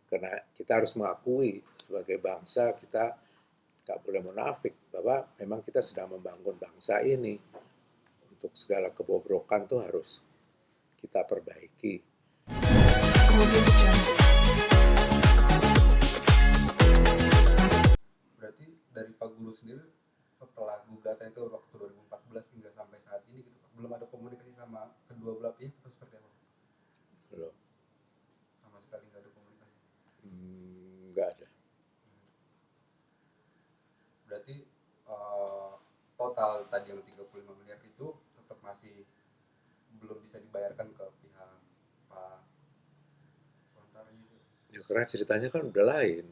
Karena kita harus mengakui sebagai bangsa kita nggak boleh munafik bahwa memang kita sedang membangun bangsa ini. Untuk segala kebobrokan tuh harus kita perbaiki. Berarti dari Pak Guru sendiri setelah gugatan itu waktu 2014 hingga sampai saat ini gitu Pak, belum ada komunikasi sama kedua belah pihak atau seperti apa? Belum. Sama sekali nggak ada komunikasi. Nggak ada. Berarti eh, total tadi yang 35 miliar itu tetap masih belum bisa dibayarkan ke pihak Pak Suantara itu. Ya, karena ceritanya kan udah lain.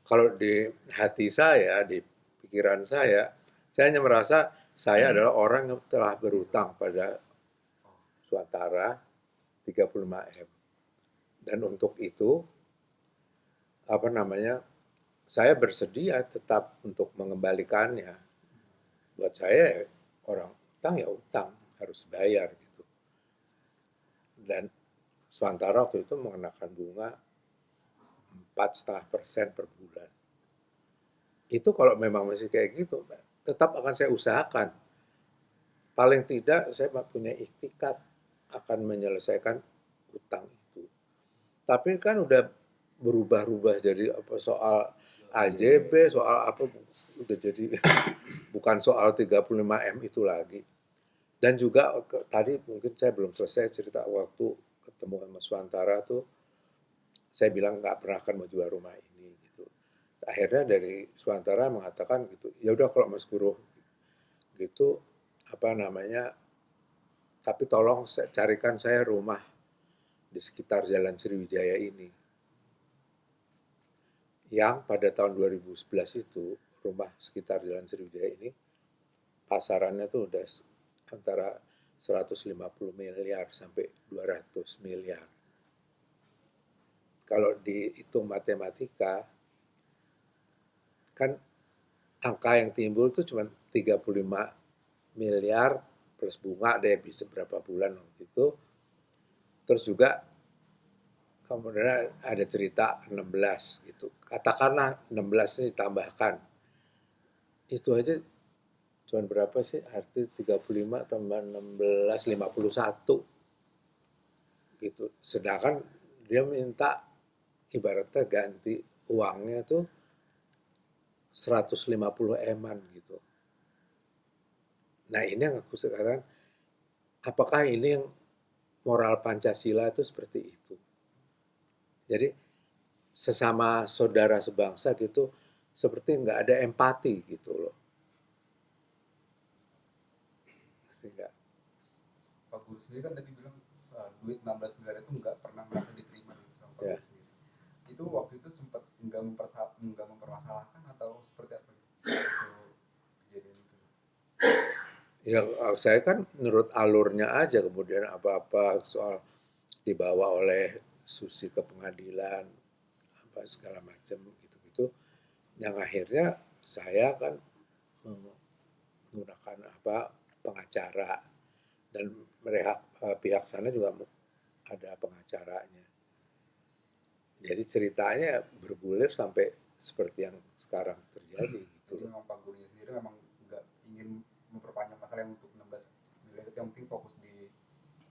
Kalau di hati saya, di pikiran saya hanya merasa saya adalah orang yang telah berutang pada Oh, Suantara 35M. Dan untuk itu, apa namanya, saya bersedia tetap untuk mengembalikannya. Buat saya, orang utang ya utang, harus bayar gitu. Dan Suantara waktu itu mengenakan bunga 4,5% per bulan. Itu kalau memang masih kayak gitu, tetap akan saya usahakan. Paling tidak saya punya ikhtikat akan menyelesaikan utang itu. Tapi kan udah berubah-ubah jadi apa soal AJB, soal apa udah jadi bukan soal 35M itu lagi. Dan juga tadi mungkin saya belum selesai cerita waktu ketemu sama Suantara tuh saya bilang nggak pernah akan mau jual rumah ini gitu. Akhirnya dari Suantara mengatakan gitu, ya udah kalau Mas Guru gitu apa namanya, tapi tolong carikan saya rumah di sekitar Jalan Sriwijaya ini. Yang pada tahun 2011 itu rumah sekitar Jalan Sriwijaya ini pasarannya tuh udah antara 150 miliar sampai 200 miliar. Kalau dihitung matematika, kan angka yang timbul tuh cuma 35 miliar plus bunga deh bisa berapa bulan waktu itu. Terus juga kemudian ada cerita 16 gitu. Katakanlah 16 ini ditambahkan. Itu aja cuma berapa sih? Arti 35 tambah 16, 51 gitu. Sedangkan dia minta ibaratnya ganti uangnya tuh 150 eman gitu. Nah ini yang aku sekarang, apakah ini yang moral Pancasila itu seperti itu? Jadi sesama saudara sebangsa gitu, seperti nggak ada empati gitu loh. Pasti nggak. Pak Guru sendiri kan tadi bilang duit 16 miliar itu nggak pernah merasa diterima gitu sama Pak Ya, Guru sendiri. Itu waktu itu sempat nggak mempermasalahkan atau seperti apa gitu? Itu kejadian itu. ya saya kan menurut alurnya aja kemudian apa-apa soal dibawa oleh Susi ke pengadilan, apa segala macam gitu-gitu. Yang akhirnya saya kan menggunakan apa pengacara dan mereka pihak sana juga ada pengacaranya. Jadi ceritanya bergulir sampai seperti yang sekarang terjadi gitu Jadi loh. memang Pak Gurunya sendiri memang nggak ingin memperpanjang masalah yang untuk 16 miliar itu, yang penting fokus di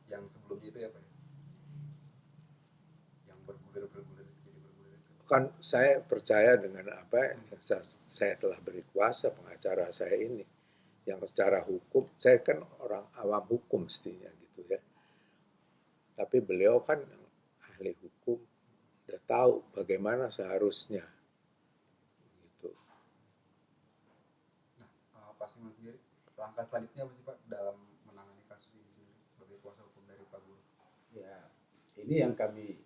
yang sebelumnya itu ya Pak ya? Yang bergulir-bergulir jadi bergulir itu. Kan saya percaya dengan apa yang saya telah beri kuasa pengacara saya ini. Yang secara hukum, saya kan orang awam hukum mestinya gitu ya. Tapi beliau kan ahli hukum, udah tahu bagaimana seharusnya gitu. Nah, Pak Simon sendiri, langkah selanjutnya apa sih Pak dalam menangani kasus ini sendiri sebagai kuasa hukum dari Pak Guru? Ya, ini yang kami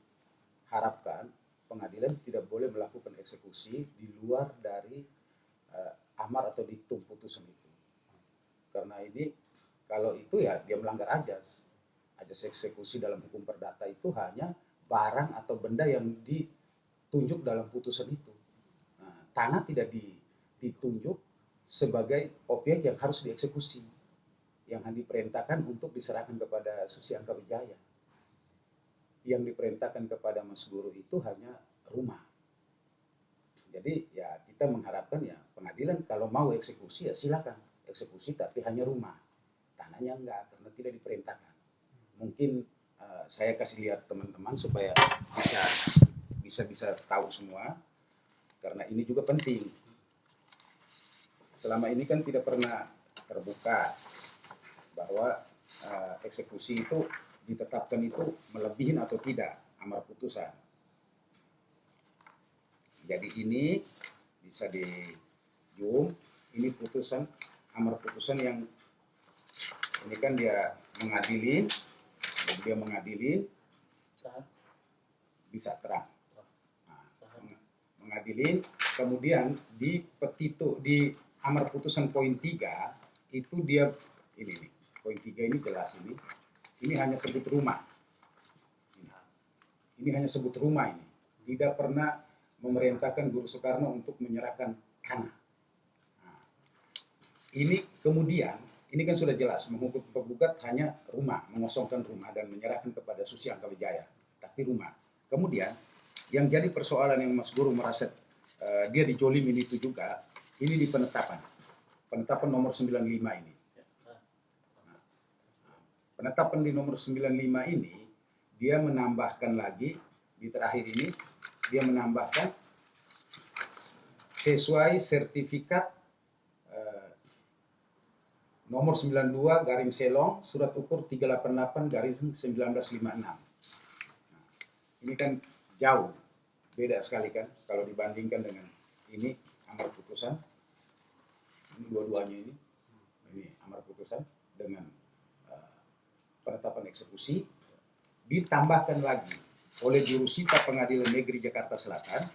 harapkan pengadilan tidak boleh melakukan eksekusi di luar dari amar atau diktum putusan itu. Karena ini kalau itu ya dia melanggar ajas. Ajas eksekusi dalam hukum perdata itu hanya barang atau benda yang ditunjuk dalam putusan itu. Nah, tanah tidak ditunjuk sebagai objek yang harus dieksekusi, yang diperintahkan untuk diserahkan kepada Susi Angka Wijaya. Yang diperintahkan kepada Mas Guru itu hanya rumah. Jadi ya kita mengharapkan ya pengadilan kalau mau eksekusi ya silakan eksekusi, tapi hanya rumah, tanahnya enggak karena tidak diperintahkan. Mungkin saya kasih lihat teman-teman supaya bisa tahu semua, karena ini juga penting. Selama ini kan tidak pernah terbuka bahwa eksekusi itu ditetapkan itu melebihin atau tidak amar putusan. Jadi ini bisa di zoom, ini putusan, amar putusan yang ini kan dia mengadilin, bisa terang. Nah, mengadilin, kemudian di petitu, di amar putusan poin 3 itu dia ini nih, poin 3 ini jelas ini hanya sebut rumah. Ini hanya sebut rumah ini. Tidak pernah memerintahkan Guru Soekarno untuk menyerahkan tanah. Nah, ini kemudian, ini kan sudah jelas, menghukum penggugat hanya rumah, mengosongkan rumah dan menyerahkan kepada Susi Angkawijaya. Tapi rumah. Kemudian, yang jadi persoalan yang Mas Guru merasa dia dijolimin itu juga, ini di penetapan. Penetapan nomor 95 ini. Nah, penetapan di nomor 95 ini, dia menambahkan lagi, di terakhir ini, dia menambahkan sesuai sertifikat nomor 92 garing Selong, surat ukur 388 garing 1956. Nah, ini kan jauh, beda sekali kan, kalau dibandingkan dengan ini, amar putusan, ini dua-duanya ini amar putusan dengan penetapan eksekusi, ditambahkan lagi oleh Jurusita Pengadilan Negeri Jakarta Selatan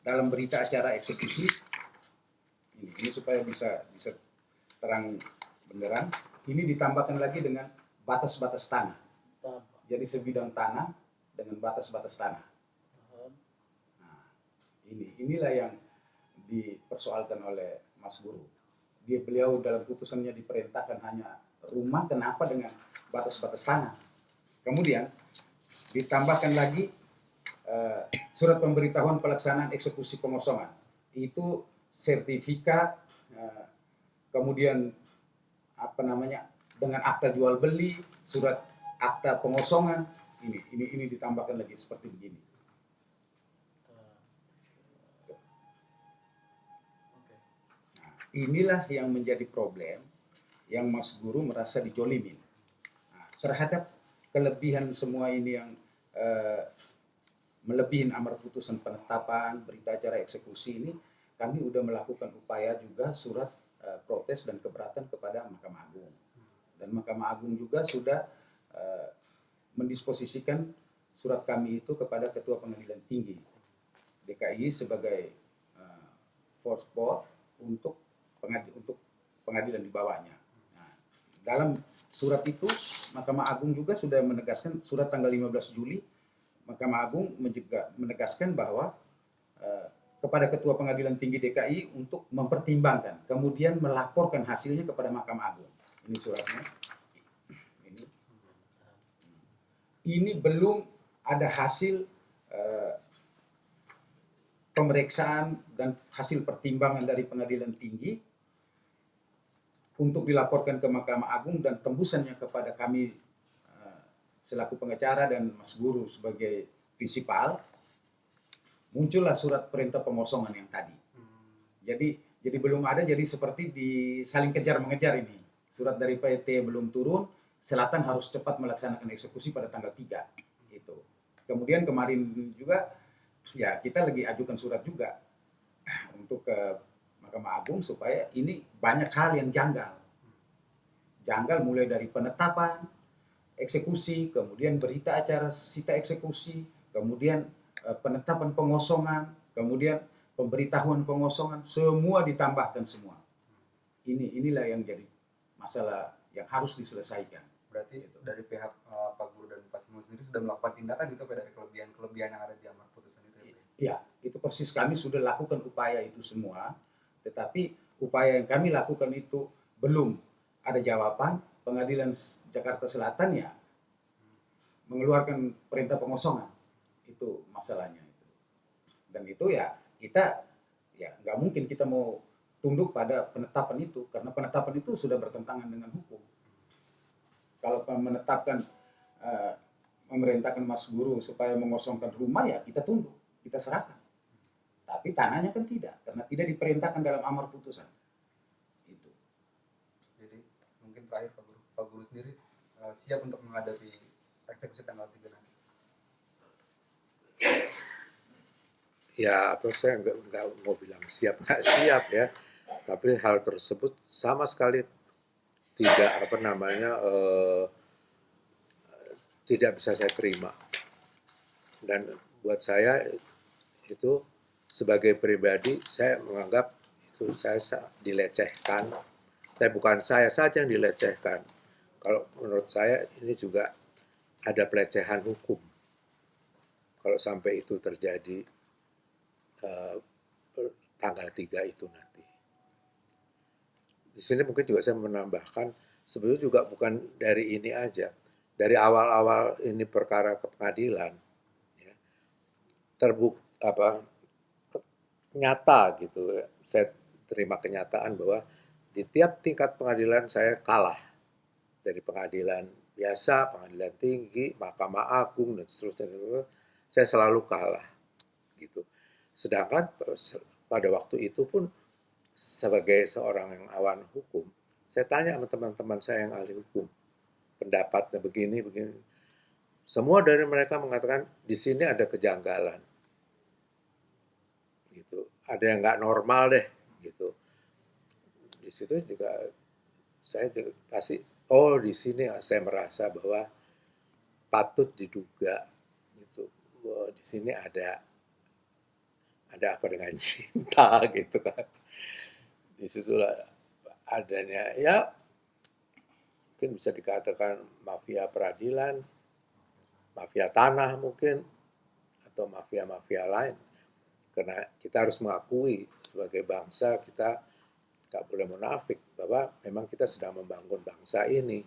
dalam berita acara eksekusi ini supaya bisa terang benderang, ini ditambahkan lagi dengan batas-batas tanah. Jadi sebidang tanah dengan batas-batas tanah. Nah, inilah yang dipersoalkan oleh Mas Guru. Beliau dalam putusannya diperintahkan hanya rumah, kenapa dengan batas-batas tanah? Kemudian ditambahkan lagi surat pemberitahuan pelaksanaan eksekusi pengosongan. Itu sertifikat, kemudian dengan akta jual beli, surat akta pengosongan. Ini ditambahkan lagi seperti begini. Nah, inilah yang menjadi problem yang Mas Guru merasa dijolimin. Nah, terhadap kelebihan semua ini yang melebihin amar putusan penetapan, berita acara eksekusi ini, kami sudah melakukan upaya juga surat protes dan keberatan kepada Mahkamah Agung. Dan Mahkamah Agung juga sudah mendisposisikan surat kami itu kepada Ketua Pengadilan Tinggi DKI sebagai force board untuk pengadilan di bawahnya. Nah, dalam surat itu Mahkamah Agung juga sudah menegaskan, surat tanggal 15 Juli, Mahkamah Agung juga menegaskan bahwa kepada Ketua Pengadilan Tinggi DKI untuk mempertimbangkan, kemudian melaporkan hasilnya kepada Mahkamah Agung. Ini suratnya. Ini belum ada hasil pemeriksaan dan hasil pertimbangan dari Pengadilan Tinggi untuk dilaporkan ke Mahkamah Agung dan tembusannya kepada kami selaku pengacara dan Mas Guru sebagai prinsipal. Muncullah surat perintah pengosongan yang tadi. Jadi belum ada, jadi seperti saling kejar mengejar ini. Surat dari PT belum turun, Selatan harus cepat melaksanakan eksekusi pada tanggal 3. Gitu. Kemudian kemarin juga, ya kita lagi ajukan surat juga untuk ke Mahkamah Agung supaya ini banyak hal yang janggal. Janggal mulai dari penetapan, eksekusi, kemudian berita acara sita eksekusi, kemudian penetapan pengosongan, kemudian pemberitahuan pengosongan, semua ditambahkan semua. Inilah yang jadi masalah yang harus diselesaikan. Berarti gitu. Dari pihak Pak Guru dan Pak Simon sendiri sudah melakukan tindakan gitu dari kelebihan-kelebihan yang ada di amar putusan itu. Iya, itu persis kami sudah lakukan upaya itu semua, tetapi upaya yang kami lakukan itu belum ada jawaban. Pengadilan Jakarta Selatan ya mengeluarkan perintah pengosongan. Itu masalahnya itu. Dan itu ya kita ya nggak mungkin kita mau tunduk pada penetapan itu karena penetapan itu sudah bertentangan dengan hukum. Kalau menetapkan memerintahkan Mas Guru supaya mengosongkan rumah ya kita tunduk, kita serahkan. Tapi tanahnya kan tidak karena tidak diperintahkan dalam amar putusan. Itu. Jadi mungkin terakhir Pak Guru sendiri siap untuk menghadapi eksekusi tanggal 3 nanti. Ya, apa saya nggak mau bilang siap nggak siap ya, tapi hal tersebut sama sekali tidak apa namanya tidak bisa saya terima. Dan buat saya itu sebagai pribadi saya menganggap itu saya dilecehkan. Tapi bukan saya saja yang dilecehkan. Kalau menurut saya ini juga ada pelecehan hukum. Kalau sampai itu terjadi tanggal 3 itu nanti. Di sini mungkin juga saya menambahkan, sebetulnya juga bukan dari ini aja. Dari awal-awal ini perkara ke pengadilan, ya, nyata gitu. Saya terima kenyataan bahwa di tiap tingkat pengadilan saya kalah. Dari pengadilan biasa, pengadilan tinggi, Mahkamah Agung, dan seterusnya. Saya selalu kalah. Gitu. Sedangkan pada waktu itu pun sebagai seorang yang awan hukum, saya tanya sama teman-teman saya yang ahli hukum, pendapatnya begini, begini. Semua dari mereka mengatakan di sini ada kejanggalan, gitu. Ada yang nggak normal deh, gitu. Di situ juga saya juga pasti, oh di sini saya merasa bahwa patut diduga, gitu. Bahwa di sini ada apa dengan cinta gitu kan. Di situlah adanya ya mungkin bisa dikatakan mafia peradilan, mafia tanah mungkin, atau mafia-mafia lain. Karena kita harus mengakui sebagai bangsa kita nggak boleh munafik bahwa memang kita sedang membangun bangsa ini.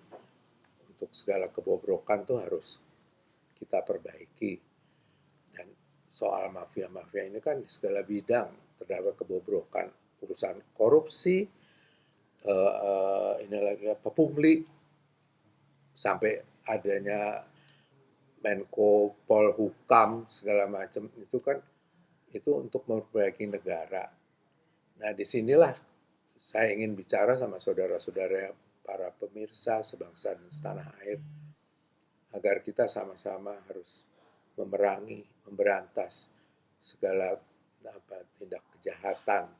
Untuk segala kebobrokan tuh harus kita perbaiki. Dan soal mafia-mafia ini kan di segala bidang terdapat kebobrokan, urusan korupsi, ini lagi apa pungli, sampai adanya Menko Polhukam segala macam itu kan itu untuk memperbaiki negara. Nah disinilah saya ingin bicara sama saudara-saudara para pemirsa sebangsa dan setanah air agar kita sama-sama harus memerangi, memberantas segala tindak kejahatan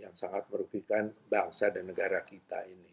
yang sangat merugikan bangsa dan negara kita ini.